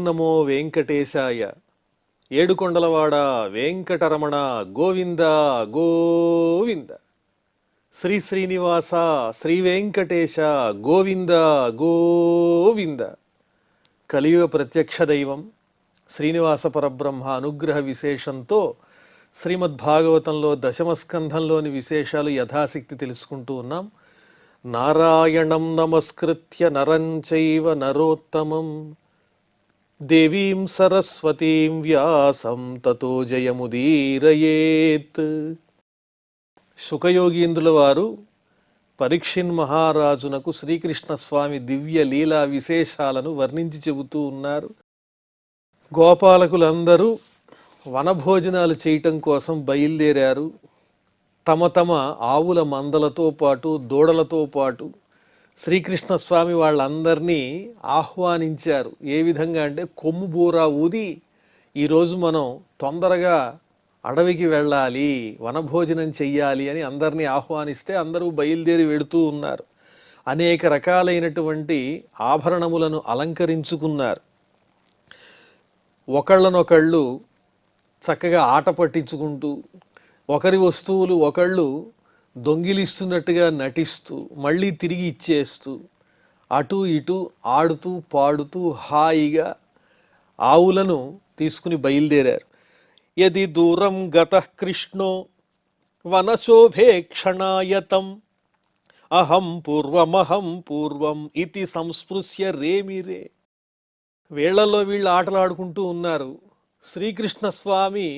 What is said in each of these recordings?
నమో వెంకటేశాయ. ఏడుకొండలవాడ వెంకటరమణ గోవింద గోవింద. శ్రీ శ్రీనివాస శ్రీ వెంకటేశ గోవింద గోవింద. కలియుగ ప్రత్యక్ష దైవం శ్రీనివాస పరబ్రహ్మ అనుగ్రహ విశేషంతో శ్రీమద్భాగవతంలో దశమస్కంధంలోని విశేషాలు యథాశక్తి తెలుసుకుంటూ ఉన్నాం. నారాయణం నమస్కృత్య నరం చైవ నరోత్తమం దేవీం సరస్వతీం వ్యాసం తతో జయముదీరయేత్. శుకయోగీంద్రుల వారు పరీక్షిన్ మహారాజునకు శ్రీకృష్ణ స్వామి దివ్య లీలా విశేషాలను వర్ణించి చెబుతూ ఉన్నారు. గోపాలకులందరూ వనభోజనాలు చేయటం కోసం బయలుదేరారు. తమ తమ ఆవుల మందలతో పాటు దూడలతో పాటు శ్రీకృష్ణ స్వామి వాళ్ళందరినీ ఆహ్వానించారు. ఏ విధంగా అంటే కొమ్ము బూరా ఊది ఈరోజు మనం తొందరగా అడవికి వెళ్ళాలి, వనభోజనం చెయ్యాలి అని అందరినీ ఆహ్వానిస్తే అందరూ బయలుదేరి వెడుతూ ఉన్నారు. అనేక రకాలైనటువంటి ఆభరణములను అలంకరించుకున్నారు. ఒకళ్ళనొకళ్ళు చక్కగా ఆట పట్టించుకుంటూ ఒకరి వస్తువులు ఒకళ్ళు దొంగిలిస్తున్నట్టుగా నటిస్తూ మళ్ళీ తిరిగి ఇచ్చేస్తూ అటు ఇటు ఆడుతూ పాడుతూ హాయిగా ఆవులను తీసుకుని బయలుదేరారు. యది దూరం గతః కృష్ణో వనశోభేక్షణాయతం అహం పూర్వం ఇతి సంస్పృశ్య రేమిరే. వీళ్లలో వీళ్ళు ఆటలాడుకుంటూ ఉన్నారు. శ్రీకృష్ణ స్వామి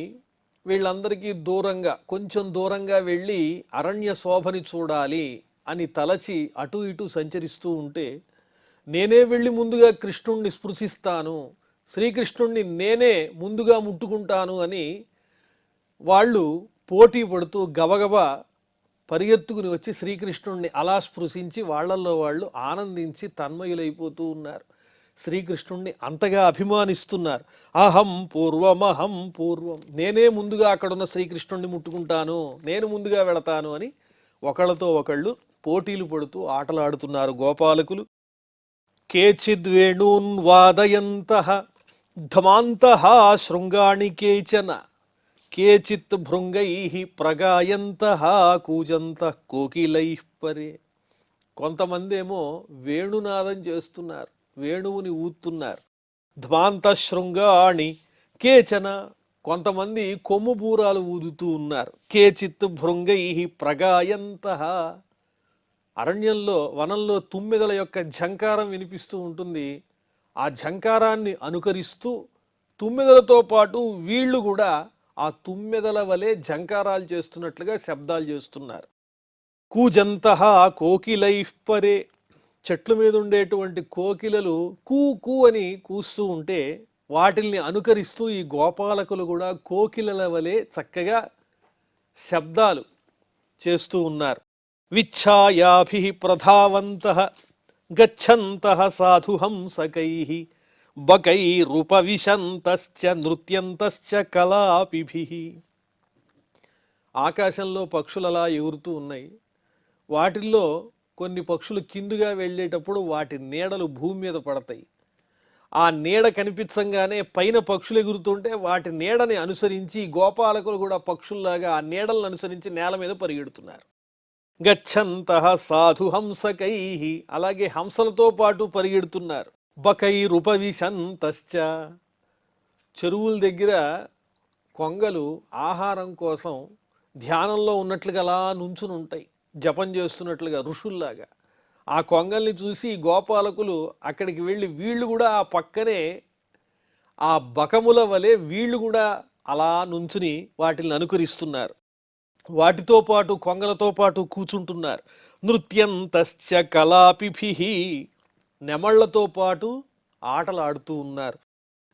వీళ్ళందరికీ దూరంగా కొంచెం దూరంగా వెళ్ళి అరణ్య శోభని చూడాలి అని తలచి అటు ఇటు సంచరిస్తూ ఉంటే, నేనే వెళ్ళి ముందుగా కృష్ణుణ్ణి స్పృశిస్తాను, శ్రీకృష్ణుణ్ణి నేనే ముందుగా ముట్టుకుంటాను అని వాళ్ళు పోటీ పడుతూ గబగబా పరిగెత్తుకుని వచ్చి శ్రీకృష్ణుణ్ణి అలా స్పృశించి వాళ్ళల్లో వాళ్ళు ఆనందించి తన్మయులైపోతూ ఉన్నారు. శ్రీకృష్ణుణ్ణి అంతగా అభిమానిస్తున్నారు. అహం పూర్వం, నేనే ముందుగా అక్కడున్న శ్రీకృష్ణుణ్ణి ముట్టుకుంటాను, నేను ముందుగా వెళతాను అని ఒకళ్ళతో ఒకళ్ళు పోటీలు పడుతూ ఆటలాడుతున్నారు గోపాలకులు. కేచిద్వేణూన్ వాదయంతః ధమాంతః శృంగాణి కేచన కేచిత్ భృంగైః ప్రగాయంతః కూజంతః కోకిలైః పరే. కొంతమంది ఏమో వేణునాదం చేస్తున్నారు, వేణువుని ఊతున్నారు. ధ్వాంత శృంగాణి కేచన, కొంతమంది కొమ్ము బూరాలు ఊదుతూ ఉన్నారు. కేచిత్ భృంగై ప్రగాయంతః, అరణ్యంలో వనంలో తుమ్మెదల యొక్క ఝంకారం వినిపిస్తూ ఉంటుంది. ఆ ఝంకారాన్ని అనుకరిస్తూ తుమ్మెదలతో పాటు వీళ్ళు కూడా ఆ తుమ్మెదల వలె ఝంకారాలు చేస్తున్నట్లుగా శబ్దాలు చేస్తున్నారు. కూజంతః కోకిలైః పరే, చెట్ల మీద ఉండేటువంటి కోకిలలు కూ కూ అని కూస్తూ ఉంటే వాటిల్ని అనుకరిస్తూ ఈ గోపాలకులు కూడా కోకిలల వలె చక్కగా శబ్దాలు చేస్తూ ఉన్నారు. విచ్ఛాయాభిః ప్రధావంతః గచ్చంతః సాధుహంసకైః బకైరుపవిశంతశ్చ నృత్యంతశ్చ కలాపిభిః. ఆకాశంలో పక్షులు అలా ఎగురుతూ ఉన్నాయి. వాటిల్లో కొన్ని పక్షులు కిందుగా వెళ్ళేటప్పుడు వాటి నీడలు భూమి మీద పడతాయి. ఆ నీడ కనిపించంగానే పైన పక్షులు ఎగురుతుంటే వాటి నీడని అనుసరించి గోపాలకులు కూడా పక్షుల్లాగా ఆ నీడలను అనుసరించి నేల మీద పరిగెడుతున్నారు. గచ్చంతః సాధు హంసకైః, అలాగే హంసలతో పాటు పరిగెడుతున్నారు. బకైరుపవిశంతశ్చ, చెరువుల దగ్గర కొంగలు ఆహారం కోసం ధ్యానంలో ఉన్నట్లుగా అలా నుంచుని ఉంటాయి, జపం చేస్తున్నట్లుగా ఋషుల్లాగా. ఆ కొంగల్ని చూసి గోపాలకులు అక్కడికి వెళ్ళి వీళ్ళు కూడా ఆ పక్కనే ఆ బకముల వలె వీళ్ళు కూడా అలా నుంచుని వాటిని అనుకరిస్తున్నారు. వాటితో పాటు కొంగలతో పాటు కూర్చుంటున్నారు. నృత్యంతశ్చ కలాపిభిః, నెమళ్లతో పాటు ఆటలాడుతూ ఉన్నారు.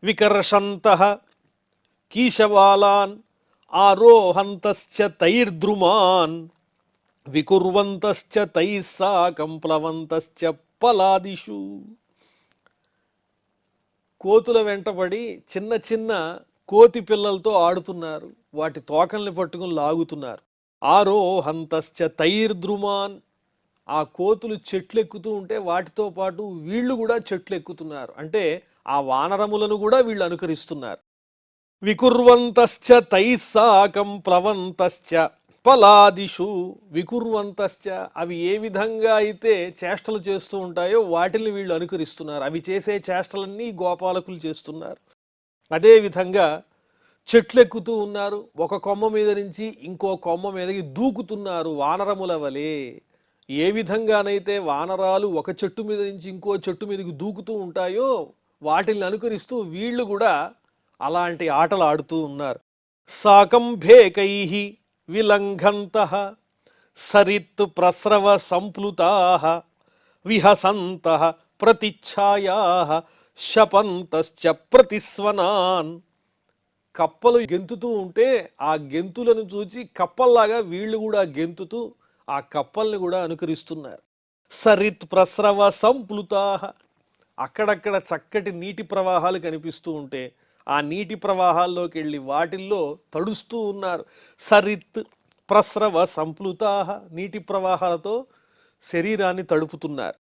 వికర్షంతః కీశవాలాన్ ఆరోహంతశ్చ తైర్ద్రుమాన్ వికుర్వంతశ్చ తైః సాకం ప్లవంతశ్చ పలాదిషు. కోతుల వెంటబడి చిన్న చిన్న కోతి పిల్లలతో ఆడుతున్నారు, వాటి తోకల్ని పట్టుకుని లాగుతున్నారు. ఆరోహంతశ్చ తైర్ద్రుమాన్, ఆ కోతులు చెట్లు ఎక్కుతూ ఉంటే వాటితో పాటు వీళ్ళు కూడా చెట్లు ఎక్కుతున్నారు. అంటే ఆ వానరములను కూడా వీళ్ళు అనుకరిస్తున్నారు. వికుర్వంతశ్చ తైస్సాకం ప్లవంతశ్చ పలాదిషు. వికుర్వంతశ్చ, అవి ఏ విధంగా అయితే చేష్టలు చేస్తూ ఉంటాయో వాటిని వీళ్ళు అనుకరిస్తున్నారు. అవి చేసే చేష్టలన్నీ గోపాలకులు చేస్తున్నారు. అదేవిధంగా చెట్లు ఎక్కుతూ ఉన్నారు, ఒక కొమ్మ మీద నుంచి ఇంకో కొమ్మ మీదకి దూకుతున్నారు వానరముల వలె. ఏ విధంగానైతే వానరాలు ఒక చెట్టు మీద నుంచి ఇంకో చెట్టు మీదకి దూకుతూ ఉంటాయో వాటిని అనుకరిస్తూ వీళ్ళు కూడా అలాంటి ఆటలు ఆడుతూ ఉన్నారు. సాకంభేకై విలంఘంతః సరిత్ ప్రస్రవ సంప్లుతాః విహసంతః ప్రతిచ్ఛాయాః శపంతశ్చ ప్రతిస్వనాన్. కప్పలు గెంతుతూ ఉంటే ఆ గెంతులను చూచి కప్పల్లాగా వీళ్ళు కూడా గెంతుతూ ఆ కప్పల్ని కూడా అనుకరిస్తున్నారు. సరిత్ ప్రస్రవ సంప్లుతాః, అక్కడక్కడ చక్కటి నీటి ప్రవాహాలు కనిపిస్తూ ఉంటే ఆ నీటి ప్రవాహాల్లోకి వెళ్ళి వాటిల్లో తడుస్తూ ఉన్నారు. సరిత్ ప్రస్రవ సంప్లుతాః, నీటి ప్రవాహాలతో శరీరాన్ని తడుపుతున్నారు.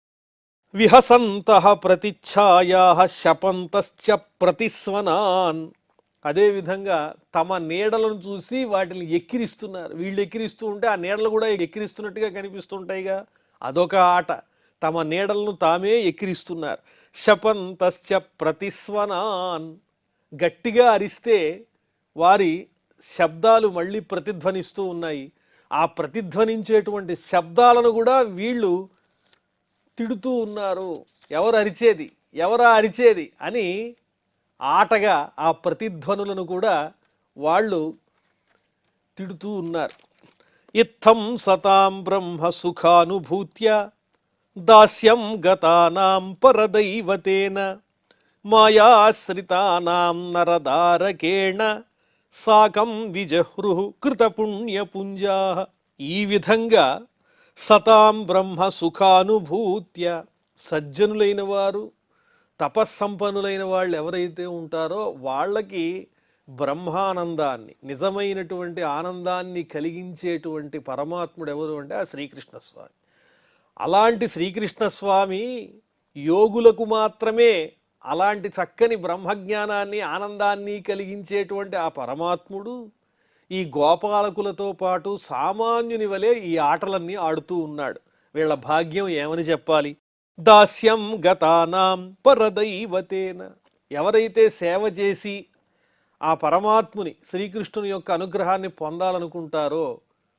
విహసంతః ప్రతిచ్ఛాయాః శపంతశ్చ ప్రతిస్వనాన్. అదేవిధంగా తమ నీడలను చూసి వాటిని ఎక్కిరిస్తున్నారు. వీళ్ళు ఎక్కిరిస్తూ ఉంటే ఆ నీడలు కూడా ఎక్కిరిస్తున్నట్టుగా కనిపిస్తుంటాయిగా, అదొక ఆట. తమ నీడలను తామే ఎక్కిరిస్తున్నారు. శపంతశ్చ ప్రతిస్వనాన్, గట్టిగా అరిస్తే వారి శబ్దాలు మళ్ళీ ప్రతిధ్వనిస్తూ ఉన్నాయి. ఆ ప్రతిధ్వనించేటువంటి శబ్దాలను కూడా వీళ్ళు తిడుతూ ఉన్నారు. ఎవరు అరిచేది, ఎవరా అరిచేది అని ఆటగా ఆ ప్రతిధ్వనులను కూడా వాళ్ళు తిడుతూ ఉన్నారు. ఇత్థం సతాం బ్రహ్మ సుఖానుభూత్య దాస్యం గతానాం పరదైవతేన మాయాశ్రితానాం నరదారకేణ సాకం విజహృ కృతపుణ్యపుంజాః. ఈ విధంగా సతాం బ్రహ్మ సుఖానుభూత్య, సజ్జనులైన వారు తపస్సంపన్నులైన వాళ్ళు ఎవరైతే ఉంటారో వాళ్ళకి బ్రహ్మానందాన్ని, నిజమైనటువంటి ఆనందాన్ని కలిగించేటువంటి పరమాత్ముడు ఎవరు అంటే ఆ శ్రీకృష్ణస్వామి. అలాంటి శ్రీకృష్ణస్వామి యోగులకు మాత్రమే అలాంటి చక్కని బ్రహ్మజ్ఞానాన్ని, ఆనందాన్ని కలిగించేటువంటి ఆ పరమాత్ముడు ఈ గోపాలకులతో పాటు సామాన్యుని వలె ఈ ఆటలన్నీ ఆడుతూ ఉన్నాడు. వీళ్ళ భాగ్యం ఏమని చెప్పాలి? దాస్యం గతానాం పరదైవతేన, ఎవరైతే సేవ చేసి ఆ పరమాత్ముని, శ్రీకృష్ణుని యొక్క అనుగ్రహాన్ని పొందాలనుకుంటారో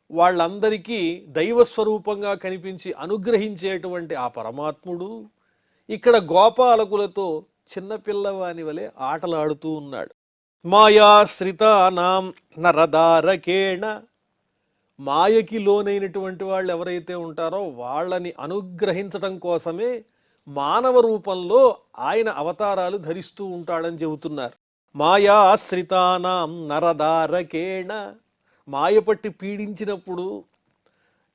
వాళ్ళందరికీ దైవస్వరూపంగా కనిపించి అనుగ్రహించేటువంటి ఆ పరమాత్ముడు ఇక్కడ గోపాలకులతో చిన్నపిల్లవాని వలె ఆటలాడుతూ ఉన్నాడు. మాయాశ్రితానాం నరదారకేణ, మాయకి లోనైనటువంటి వాళ్ళు ఎవరైతే ఉంటారో వాళ్ళని అనుగ్రహించటం కోసమే మానవ రూపంలో ఆయన అవతారాలు ధరిస్తూ ఉంటాడని చెబుతున్నారు. మాయాశ్రితానాం నరదారకేణ, మాయపట్టి పీడించినప్పుడు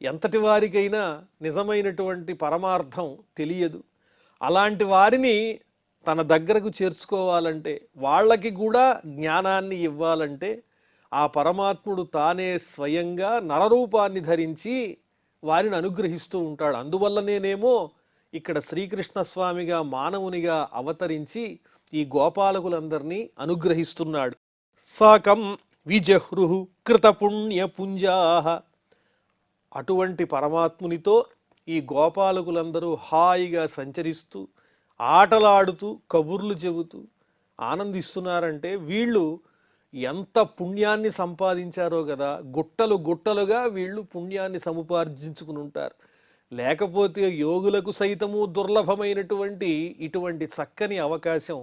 ఎంతటి వారికైనా నిజమైనటువంటి పరమార్థం తెలియదు. అలాంటి వారిని తన దగ్గరకు చేర్చుకోవాలంటే, వాళ్ళకి కూడా జ్ఞానాన్ని ఇవ్వాలంటే ఆ పరమాత్ముడు తానే స్వయంగా నరరూపాన్ని ధరించి వారిని అనుగ్రహిస్తూ ఉంటాడు. అందువల్లనేనేమో ఇక్కడ శ్రీకృష్ణ స్వామిగా మానవునిగా అవతరించి ఈ గోపాలకులందరినీ అనుగ్రహిస్తున్నాడు. సాకం విజహృ కృతపుణ్యపుంజాః. అటువంటి పరమాత్మునితో ఈ గోపాలకులందరూ హాయిగా సంచరిస్తూ ఆటలాడుతూ కబుర్లు చెబుతూ ఆనందిస్తున్నారంటే వీళ్ళు ఎంత పుణ్యాన్ని సంపాదించారో కదా. గుట్టలు గుట్టలుగా వీళ్ళు పుణ్యాన్ని సముపార్జించుకుని ఉంటారు. లేకపోతే యోగులకు సైతము దుర్లభమైనటువంటి ఇటువంటి చక్కని అవకాశం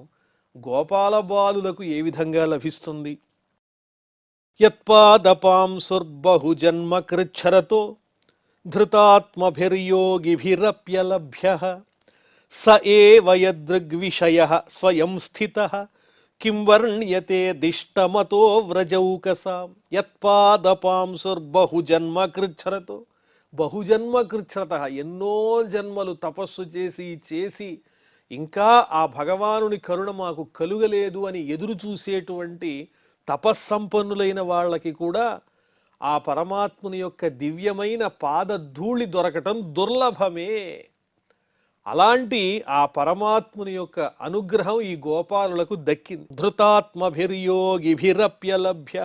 గోపాల బాలులకు ఏ విధంగా లభిస్తుంది? యత్పాదపాంసుర్బహుజన్మ కృచ్ఛరతో ధృతాత్మభిర్యోగిభిరప్యలభ్యః స ఏవ యదృగ్విషయః స్వయం స్థితః కిం వర్ణ్యతే దిష్టమతో వ్రజౌకసాం. యత్పాదపాంసుర్బహుజన్మ కృచ్ఛరతో, బహుజన్మ కృచ్ఛ్రత, ఎన్నో జన్మలు తపస్సు చేసి చేసి ఇంకా ఆ భగవానుని కరుణ మాకు కలుగలేదు అని ఎదురు చూసేటువంటి తపస్సంపన్నులైన వాళ్ళకి కూడా ఆ పరమాత్ముని యొక్క దివ్యమైన పాదధూళి దొరకటం దుర్లభమే. అలాంటి ఆ పరమాత్ముని యొక్క అనుగ్రహం ఈ గోపాలులకు దక్కింది. ధృతాత్మభిర్యోగిభిరప్యలభ్య,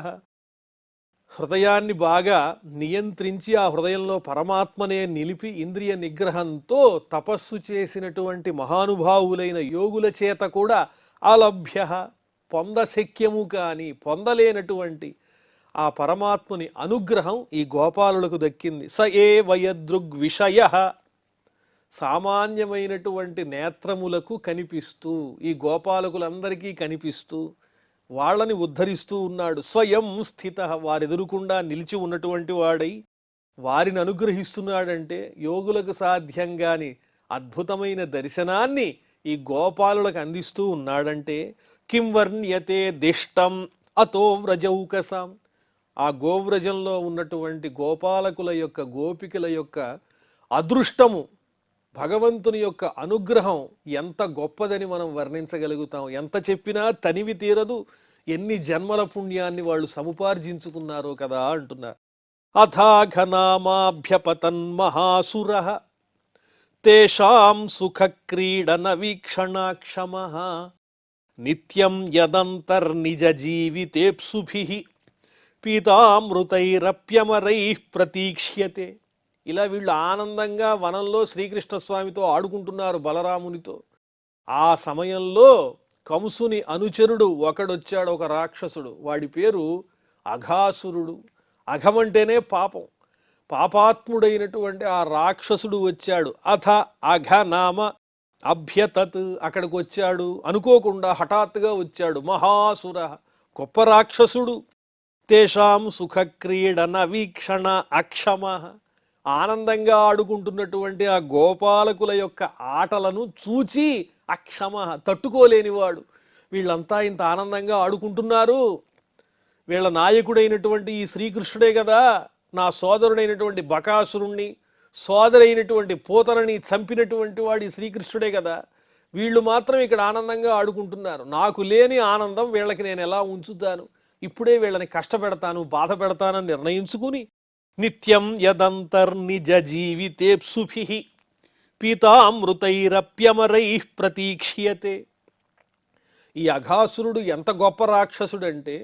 హృదయాన్ని బాగా నియంత్రించి ఆ హృదయంలో పరమాత్మనే నిలిపి ఇంద్రియ నిగ్రహంతో తపస్సు చేసినటువంటి మహానుభావులైన యోగుల చేత కూడా అలభ్య, పొందశక్యము కాని పొందలేనటువంటి ఆ పరమాత్ముని అనుగ్రహం ఈ గోపాలులకు దక్కింది. స ఏ వయదృగ్విషయ, సామాన్యమైనటువంటి నేత్రములకు కనిపిస్తూ, ఈ గోపాలకులందరికీ కనిపిస్తూ వాళ్ళని ఉద్ధరిస్తూ ఉన్నాడు. స్వయం స్థిత, వారెదురుకుండా నిలిచి ఉన్నటువంటి వాడై వారిని అనుగ్రహిస్తున్నాడంటే యోగులకు సాధ్యంగాని అద్భుతమైన దర్శనాన్ని ఈ గోపాలులకు అందిస్తూ ఉన్నాడంటే కిం వర్ణ్యతే దిష్టం అతో వ్రజౌకసాం, ఆ గోవ్రజంలో ఉన్నటువంటి గోపాలకుల యొక్క గోపికల యొక్క అదృష్టము, భగవంతుని యొక్క అనుగ్రహం ఎంత గొప్పదని మనం వర్ణించగలుగుతాం. ఎంత చెప్పినా తనివి తీరదు, ఎన్ని జన్మల పుణ్యాన్ని వాళ్ళు సముపార్జించుకున్నారో కదా అంటున్నారు. అథాఘనామాభ్యపతన్ మహాసుర తేషాం సుఖ క్రీడన వీక్షణాక్షమః నిత్యం యదంతర్నిజ జీవితేప్సుభిః పీతామృతైరప్యమరైః ప్రతీక్ష్యతే. ఇలా వీళ్ళు ఆనందంగా వనంలో శ్రీకృష్ణస్వామితో ఆడుకుంటున్నారు, బలరామునితో. ఆ సమయంలో కంసుని అనుచరుడు ఒకడొచ్చాడు, ఒక రాక్షసుడు. వాడి పేరు అఘాసురుడు. అఘమంటేనే పాపం, పాపాత్ముడైనటువంటి ఆ రాక్షసుడు వచ్చాడు. అథ అఘనామ అభ్యతత్, అక్కడికి వచ్చాడు అనుకోకుండా, హఠాత్తుగా వచ్చాడు. మహాసుర, గొప్ప రాక్షసుడు. తేషాం సుఖక్రీడన వీక్షణ అక్షమ, ఆనందంగా ఆడుకుంటున్నటువంటి ఆ గోపాలకుల యొక్క ఆటలను చూచి అక్షమ, తట్టుకోలేనివాడు. వీళ్ళంతా ఇంత ఆనందంగా ఆడుకుంటున్నారు, వీళ్ళ నాయకుడైనటువంటి ఈ శ్రీకృష్ణుడే కదా నా సోదరుడైనటువంటి బకాసురుణ్ణి, సోదరైనటువంటి పూతనని చంపినటువంటి వాడు ఈ శ్రీకృష్ణుడే కదా, వీళ్ళు మాత్రం ఇక్కడ ఆనందంగా ఆడుకుంటున్నారు, నాకు లేని ఆనందం వీళ్ళకి నేను ఎలా ఉంచుతాను, ఇప్పుడే వీళ్ళని కష్టపెడతాను, బాధ పెడతానని నిర్ణయించుకుని నిత్యం యదంతర్నిజ జీవితేప్సుభిః పీతామృతైరప్యమరైః ప్రతీక్ష్యతే. ఈ అఘాసురుడు ఎంత గొప్ప రాక్షసుడంటే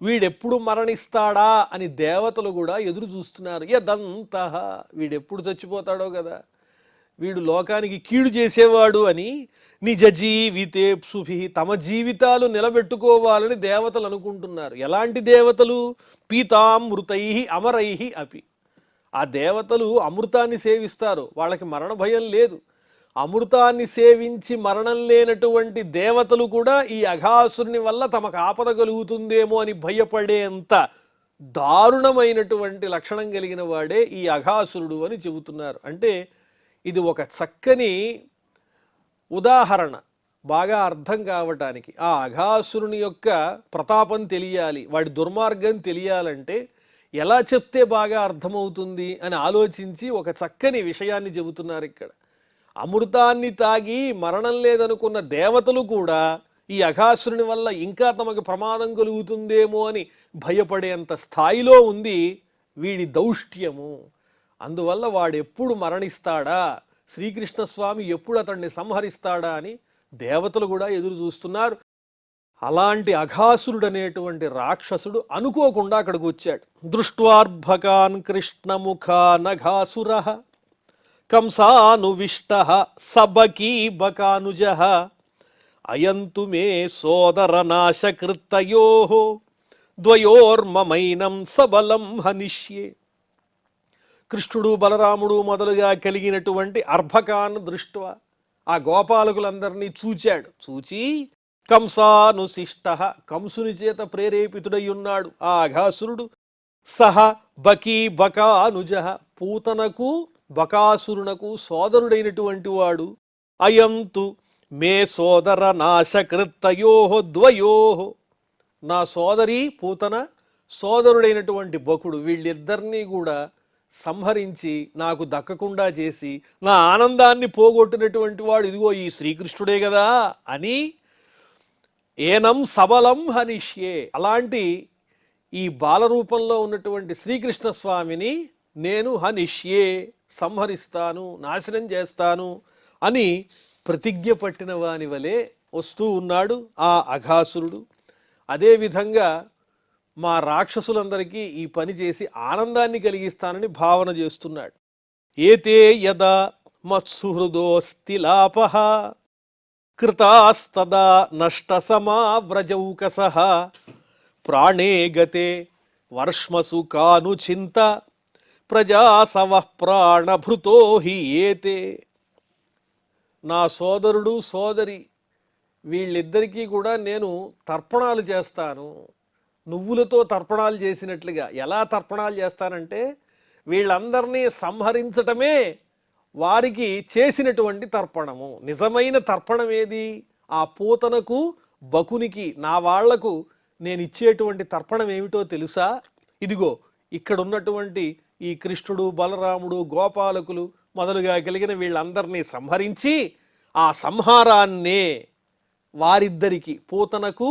వీడెప్పుడు మరణిస్తాడా అని దేవతలు కూడా ఎదురు చూస్తున్నారు. యదంతః, వీడెప్పుడు చచ్చిపోతాడో కదా, వీడు లోకానికి కీడు చేసేవాడు అని. నిజ జీవితేప్సుభిః, తమ జీవితాలు నిలబెట్టుకోవాలని దేవతలు అనుకుంటున్నారు. ఎలాంటి దేవతలు? పీతామృతైః అమరైః అపి, ఆ దేవతలు అమృతాన్ని సేవిస్తారు, వాళ్ళకి మరణ భయం లేదు. అమృతాన్ని సేవించి మరణం లేనటువంటి దేవతలు కూడా ఈ అఘాసురుని వల్ల తమకు ఆపద కలుగుతుందేమో అని భయపడేంత దారుణమైనటువంటి లక్షణం కలిగిన వాడే ఈ అఘాసురుడు అని చెబుతున్నారు. అంటే ఇది ఒక చక్కని ఉదాహరణ, బాగా అర్థం కావటానికి. ఆ అఘాసురుని యొక్క ప్రతాపం తెలియాలి, వాడి దుర్మార్గం తెలియాలంటే ఎలా చెప్తే బాగా అర్థమవుతుంది అని ఆలోచించి ఒక చక్కని విషయాన్ని చెబుతున్నారు ఇక్కడ. అమృతాన్ని తాగి మరణం లేదనుకున్న దేవతలు కూడా ఈ అఘాసురుని వల్ల ఇంకా తమకు ప్రమాదం కలుగుతుందేమో అని భయపడేంత స్థాయిలో ఉంది వీడి దౌష్ట్యము. అందువల్ల వాడెప్పుడు మరణిస్తాడా, శ్రీకృష్ణస్వామి ఎప్పుడు అతన్ని సంహరిస్తాడా అని దేవతలు కూడా ఎదురు చూస్తున్నారు. అలాంటి అఘాసురుడు అనేటువంటి రాక్షసుడు అనుకోకుండా అక్కడికి వచ్చాడు. దృష్ట్వార్భకాన్ కృష్ణముఖానఘాసురః కంసానువిష్టః సబకీ బకానుజః అయంతు మే సోదరనాశకృత్తయోః ద్వయోర్మమైనం సబలం హనిష్యే. కృష్ణుడు బలరాముడు మొదలుగా కలిగినటువంటి అర్భకాన్ దృష్ట్వా, ఆ గోపాలకులందరినీ చూచాడు. చూచి కంసానుశిష్టః, కంసుని చేత ప్రేరేపితుడై ఉన్నాడు ఆ అఘాసురుడు. సహ బకీ బకానుజః, పూతనకు బకాసురునకు సోదరుడైనటువంటి వాడు. అయంతు మే సోదర నాశకృత్తయోః ద్వయోః, నా సోదరి పూతన, సోదరుడైనటువంటి బకుడు, వీళ్ళిద్దరినీ కూడా సంహరించి నాకు దక్కకుండా చేసి నా ఆనందాన్ని పోగొట్టినటువంటి వాడు ఇదిగో ఈ శ్రీకృష్ణుడే కదా అని ఏనం సబలం హనిష్యే. అలాంటి ఈ బాలరూపంలో ఉన్నటువంటి శ్రీకృష్ణ స్వామిని నేను హనిష్యే, సంహరిస్తాను, నాశనం చేస్తాను అని ప్రతిజ్ఞ పట్టిన వాని వలె వస్తూ ఉన్నాడు ఆ అఘాసురుడు. అదేవిధంగా మా రాక్షసులందరికీ ఈ పని చేసి ఆనందాన్ని కలిగిస్తానని భావన చేస్తున్నాడు. ఏతే యదా మత్సుహృదోస్తి లాపః కృతాస్తదా నష్టసమావ్రజౌకసః ప్రాణే గతే వర్ష్మసు కానుచింత ప్రజాసవః ప్రాణభృతో హి ఏతే. నా సోదరుడు సోదరి వీళ్ళిద్దరికీ కూడా నేను తర్పణాలు చేస్తాను, నువ్వులతో తర్పణాలు చేసినట్లుగా. ఎలా తర్పణాలు చేస్తానంటే వీళ్ళందరినీ సంహరించటమే వారికి చేసినటువంటి తర్పణము. నిజమైన తర్పణం ఏది? ఆ పూతనకు బకునికి నా వాళ్లకు నేను ఇచ్చేటువంటి తర్పణం ఏమిటో తెలుసా? ఇదిగో ఇక్కడ ఉన్నటువంటి ఈ కృష్ణుడు బలరాముడు గోపాలకులు మొదలుగా కలిగిన వీళ్ళందరినీ సంహరించి ఆ సంహారాన్నే వారిద్దరికి పూతనకు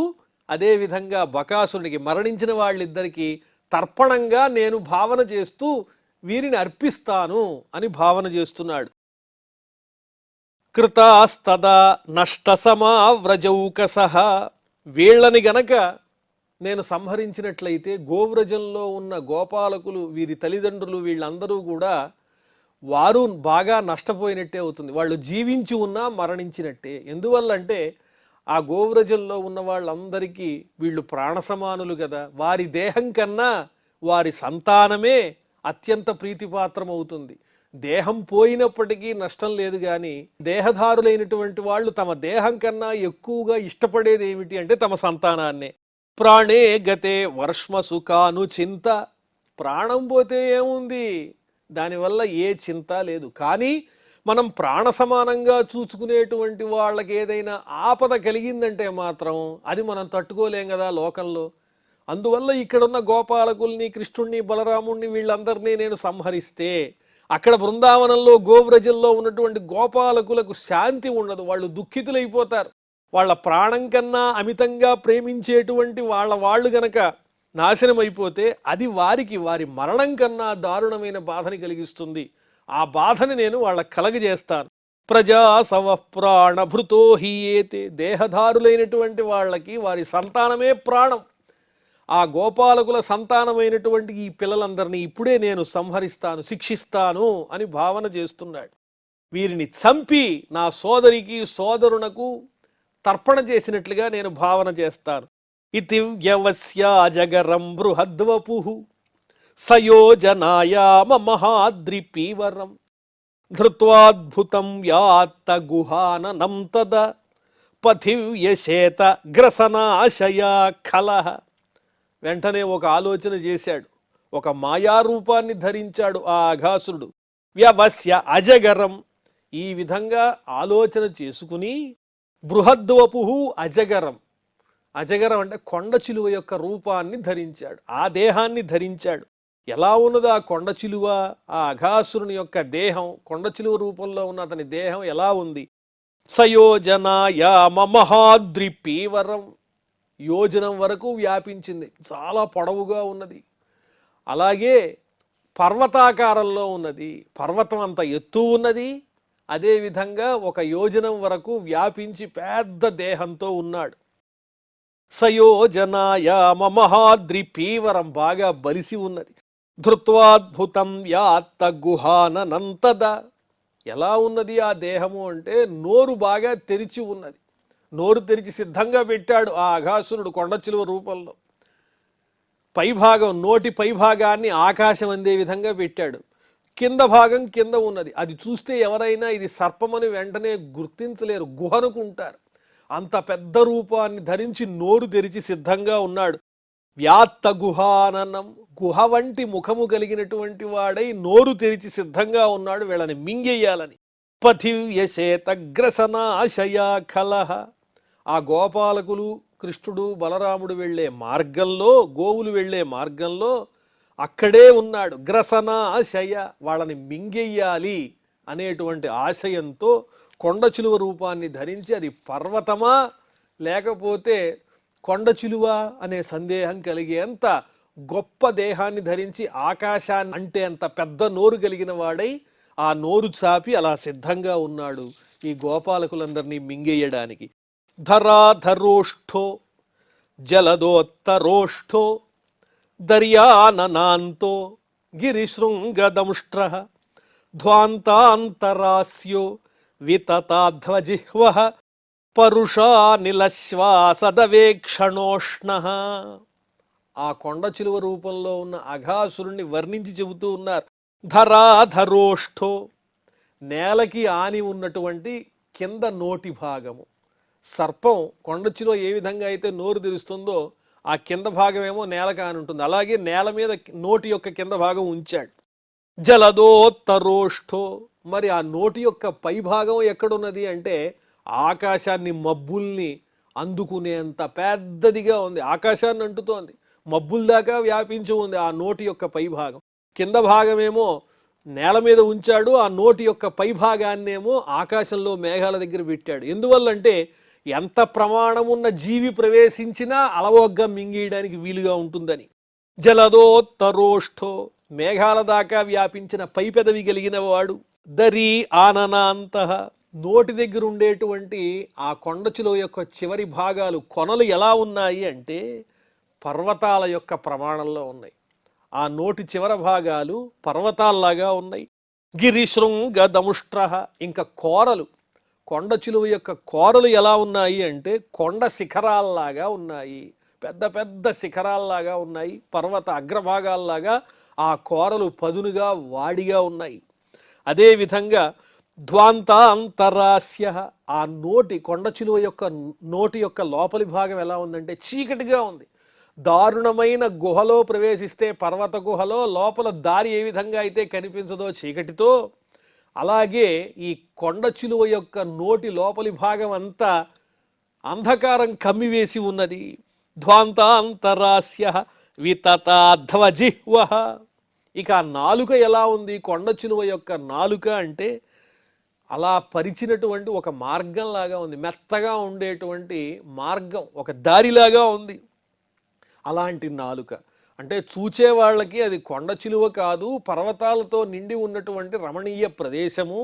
అదేవిధంగా బకాసురునికి మరణించిన వాళ్ళిద్దరికీ తర్పణంగా నేను భావన చేస్తూ వీరిని అర్పిస్తాను అని భావన చేస్తున్నాడు. కృతాస్తదా నష్టసమావ్రజౌకసః. వీళ్ళని గనక నేను సంహరించినట్లయితే గోవ్రజంలో ఉన్న గోపాలకులు వీరి తల్లిదండ్రులు వీళ్ళందరూ కూడా వారు బాగా నష్టపోయినట్టే అవుతుంది. వాళ్ళు జీవించి ఉన్నా మరణించినట్టే. ఎందువల్లంటే ఆ గోవ్రజంలో ఉన్న వాళ్ళందరికీ వీళ్ళు ప్రాణసమానులు కదా. వారి దేహం కన్నా వారి సంతానమే అత్యంత ప్రీతిపాత్రం అవుతుంది. దేహం పోయినప్పటికీ నష్టం లేదు, కానీ దేహధారులైనటువంటి వాళ్ళు తమ దేహం కన్నా ఎక్కువగా ఇష్టపడేది ఏమిటి అంటే తమ సంతానాన్నే. ప్రాణే గతే వర్ష్మసు కాను చింత. ప్రాణం పోతే ఏముంది, దానివల్ల ఏ చింత లేదు. కానీ మనం ప్రాణ సమానంగా చూసుకునేటువంటి వాళ్ళకి ఏదైనా ఆపద కలిగిందంటే మాత్రం అది మనం తట్టుకోలేం కదా లోకంలో. అందువల్ల ఇక్కడున్న గోపాలకుల్ని కృష్ణుణ్ణి బలరాముణ్ణి వీళ్ళందరినీ నేను సంహరిస్తే అక్కడ బృందావనంలో గోవ్రజంలో ఉన్నటువంటి గోపాలకులకు శాంతి ఉండదు. వాళ్ళు దుఃఖితులైపోతారు. వాళ్ళ ప్రాణం కన్నా అమితంగా ప్రేమించేటువంటి వాళ్ళు గనక నాశనం అయిపోతే అది వారికి వారి మరణం కన్నా దారుణమైన బాధని కలిగిస్తుంది. ఆ బాధని నేను వాళ్ళకి కలగజేస్తాను. ప్రజాసవ ప్రాణభృతో హీయేతే. దేహధారులైనటువంటి వాళ్ళకి వారి సంతానమే ప్రాణం. ఆ గోపాలకుల సంతానమైనటువంటి ఈ పిల్లలందరినీ ఇప్పుడే నేను సంహరిస్తాను, శిక్షిస్తాను అని భావన చేస్తున్నాడు. వీరిని చంపి నా సోదరికి సోదరునకు తర్పణ చేసినట్లుగా నేను భావన చేస్తాను. ఇతి వ్యవస్యాజగరం బృహద్వపుః సయోజనాయామ మహాద్రిపీవరం ధృత్వాద్భుతం యాత్త గుహాననం తద పథివ్యశేత గ్రసనాశయా ఖలః. వెంటనే ఒక ఆలోచన చేశాడు. ఒక మాయారూపాన్ని ధరించాడు ఆ అఘాసురుడు. వ్యవస్య అజగరం. ఈ విధంగా ఆలోచన చేసుకుని బృహద్వపుః అజగరం. అజగరం అంటే కొండ చిలువ యొక్క రూపాన్ని ధరించాడు, ఆ దేహాన్ని ధరించాడు. ఎలా ఉన్నది ఆ కొండ చిలువ? ఆ అఘాసురుని యొక్క దేహం కొండ చిలువ రూపంలో ఉన్న అతని దేహం ఎలా ఉంది? సయోజనాయామ మహాద్రిపీవరం. యోజనం వరకు వ్యాపించింది, చాలా పొడవుగా ఉన్నది. అలాగే పర్వతాకారంలో ఉన్నది, పర్వతం అంత ఎత్తు ఉన్నది. అదేవిధంగా ఒక యోజనం వరకు వ్యాపించి పెద్ద దేహంతో ఉన్నాడు. సయోజనాయామ మహాద్రిపీవరం. బాగా బలిసి ఉన్నది. ధృత్వాద్భుతం యాత్త గుహాననంతద. ఎలా ఉన్నది ఆ దేహము అంటే నోరు బాగా తెరిచి ఉన్నది. నోరు తెరిచి సిద్ధంగా పెట్టాడు ఆ అఘాసురుడు కొండ చిలువ రూపంలో. పైభాగం, నోటి పైభాగాన్ని ఆకాశం అందే విధంగా పెట్టాడు. కింద భాగం కింద ఉన్నది. అది చూస్తే ఎవరైనా ఇది సర్పమని వెంటనే గుర్తించలేరు, గుహనుకుంటారు. అంత పెద్ద రూపాన్ని ధరించి నోరు తెరిచి సిద్ధంగా ఉన్నాడు. వ్యాత్త గుహాననం. గుహ వంటి ముఖము కలిగినటువంటి వాడై నోరు తెరిచి సిద్ధంగా ఉన్నాడు వీళ్ళని మింగేయాలని. పథివ్యశేతగ్రసనాశయా ఖలః. ఆ గోపాలకులు కృష్ణుడు బలరాముడు వెళ్ళే మార్గంలో, గోవులు వెళ్ళే మార్గంలో అక్కడే ఉన్నాడు. గ్రసనాశయ. వాళ్ళని మింగెయ్యాలి అనేటువంటి ఆశయంతో కొండ చిలువ రూపాన్ని ధరించి, అది పర్వతమా లేకపోతే కొండ చిలువ అనే సందేహం కలిగేంత గొప్ప దేహాన్ని ధరించి ఆకాశాన్ని అంటే అంత పెద్ద నోరు కలిగిన వాడై ఆ నోరు చాపి అలా సిద్ధంగా ఉన్నాడు. ఈ గోపాలకులందరినీ మింగేయడానికి. ధరాధరోష్ఠో జలదోత్తరోష్ఠో దర్యాననాంతో గిరిశృంగదంష్ట్రః ధ్వాంతాంతరాస్యో వితతాధ్వజిహ్వః పరుషానిలశ్వాసదవేక్షణోష్ణః. ఆ కొండ చిలువ రూపంలో ఉన్న అఘాసురుణ్ణి వర్ణించి చెబుతూ ఉన్నారు. ధరాధరోష్ఠో, నేలకి ఆని ఉన్నటువంటి కింద నోటి భాగము. సర్పం కొండ చిలువ ఏ విధంగా అయితే నోరు తెరుస్తుందో ఆ కింద భాగం ఏమో నేలకు ఆని ఉంటుంది. అలాగే నేల మీద నోటి యొక్క కింద భాగం ఉంచాడు. జలదోత్తరోష్ఠో, మరి ఆ నోటి యొక్క పై భాగం ఎక్కడున్నది అంటే ఆకాశాన్ని మబ్బుల్ని అందుకునేంత పెద్దదిగా ఉంది. ఆకాశాన్ని అంటుతోంది, మబ్బుల దాకా వ్యాపించి ఉంది ఆ నోటి యొక్క పై భాగం. కింద భాగమేమో నేల మీద ఉంచాడు, ఆ నోటి యొక్క పై భాగాన్నేమో ఆకాశంలో మేఘాల దగ్గర పెట్టాడు. ఎందువల్లంటే ఎంత ప్రమాణమున్న జీవి ప్రవేశించినా అలవోగ్గా మింగేయడానికి వీలుగా ఉంటుందని. జలదోత్తరోష్ఠో, మేఘాల దాకా వ్యాపించిన పై పెదవి కలిగిన వాడు. దరి ఆననాంత, నోటి దగ్గర ఉండేటువంటి ఆ కొండచిలువ యొక్క చివరి భాగాలు కొనలు ఎలా ఉన్నాయి అంటే పర్వతాల యొక్క ప్రమాణంలో ఉన్నాయి. ఆ నోటి చివర భాగాలు పర్వతాల్లాగా ఉన్నాయి. గిరిశృంగదముష్ట్రః, ఇంకా కోరలు, కొండ చిలువ యొక్క కోరలు ఎలా ఉన్నాయి అంటే కొండ శిఖరాల్లాగా ఉన్నాయి. పెద్ద పెద్ద శిఖరాల్లాగా ఉన్నాయి. పర్వత అగ్రభాగాల్లాగా ఆ కోరలు పదునుగా వాడిగా ఉన్నాయి. అదేవిధంగా ధ్వాంతాంతరాస్య, ఆ నోటి కొండ చిలువ యొక్క నోటి యొక్క లోపలి భాగం ఎలా ఉందంటే చీకటిగా ఉంది. దారుణమైన గుహలో ప్రవేశిస్తే పర్వత గుహలో లోపల దారి ఏ విధంగా అయితే కనిపించదో చీకటితో, అలాగే ఈ కొండ చిలువ యొక్క నోటి లోపలి భాగం అంతా అంధకారం కమ్మివేసి ఉన్నది. ధ్వాంతాంతరాస్య వితతాధ్వజిహ్వః, ఇక ఆ నాలుక ఎలా ఉంది? కొండ చిలువ యొక్క నాలుక అంటే అలా పరిచినటువంటి ఒక మార్గంలాగా ఉంది. మెత్తగా ఉండేటువంటి మార్గం, ఒక దారిలాగా ఉంది. అలాంటి నాలుక అంటే చూచే వాళ్ళకి అది కొండ చిలువ కాదు, పర్వతాలతో నిండి ఉన్నటువంటి రమణీయ ప్రదేశము,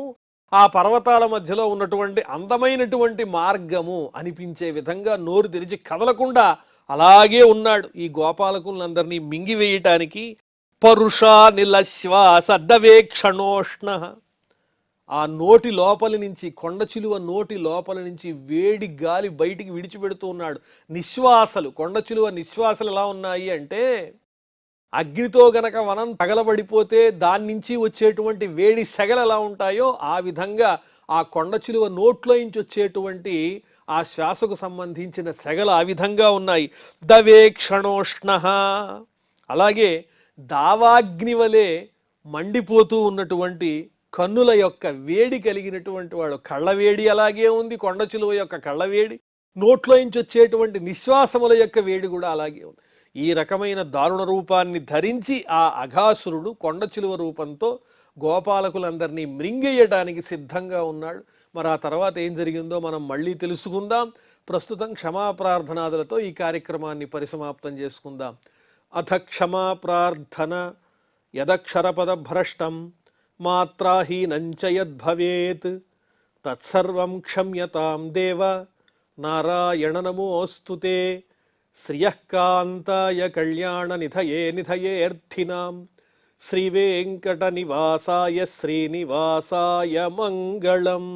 ఆ పర్వతాల మధ్యలో ఉన్నటువంటి అందమైనటువంటి మార్గము అనిపించే విధంగా నోరు తెరిచి కదలకుండా అలాగే ఉన్నాడు ఈ గోపాలకులందరినీ మింగివేయటానికి. పరుషానిలశ్వాసదవేక్షణోష్ణః, ఆ నోటి లోపలి నుంచి, కొండ చిలువ నోటి లోపలి నుంచి వేడి గాలి బయటికి విడిచిపెడుతూ ఉన్నాడు. నిశ్వాసలు, కొండ చిలువ నిశ్వాసలు ఎలా ఉన్నాయి అంటే అగ్నితో గనక వనం తగలబడిపోతే దాని నుంచి వచ్చేటువంటి వేడి సెగలు ఎలా ఉంటాయో ఆ విధంగా ఆ కొండ చిలువ నోట్లో నుంచి వచ్చేటువంటి ఆ శ్వాసకు సంబంధించిన సెగలు ఆ విధంగా ఉన్నాయి. దవేక్షణోష్ణః, అలాగే దావాగ్ని వలె మండిపోతూ ఉన్నటువంటి కన్నుల యొక్క వేడి కలిగినటువంటి వాడు. కళ్ళవేడి అలాగే ఉంది, కొండ చిలువ యొక్క కళ్ళవేడి, నోట్లో నుంచి వచ్చేటువంటి నిశ్వాసముల యొక్క వేడి కూడా అలాగే ఉంది. ఈ రకమైన దారుణ రూపాన్ని ధరించి ఆ అఘాసురుడు కొండ చిలువ రూపంతో గోపాలకులందరినీ మృంగేయడానికి సిద్ధంగా ఉన్నాడు. మరి ఆ తర్వాత ఏం జరిగిందో మనం మళ్ళీ తెలుసుకుందాం. ప్రస్తుతం క్షమాప్రార్థనాదులతో ఈ కార్యక్రమాన్ని పరిసమాప్తం చేసుకుందాం. అథ క్షమాప్రార్థన. యదక్షరపద భ్రష్టం మాత్రాహీనంచ యద్భవేత్ తత్సర్వం క్షమ్యతాం దేవ నారాయణ నమోస్తుతే. శ్రియః కాంతాయ కళ్యాణ నిధయే నిధయేర్థినాం శ్రీవేంకట నివాసాయ శ్రీనివాసాయ మంగళం.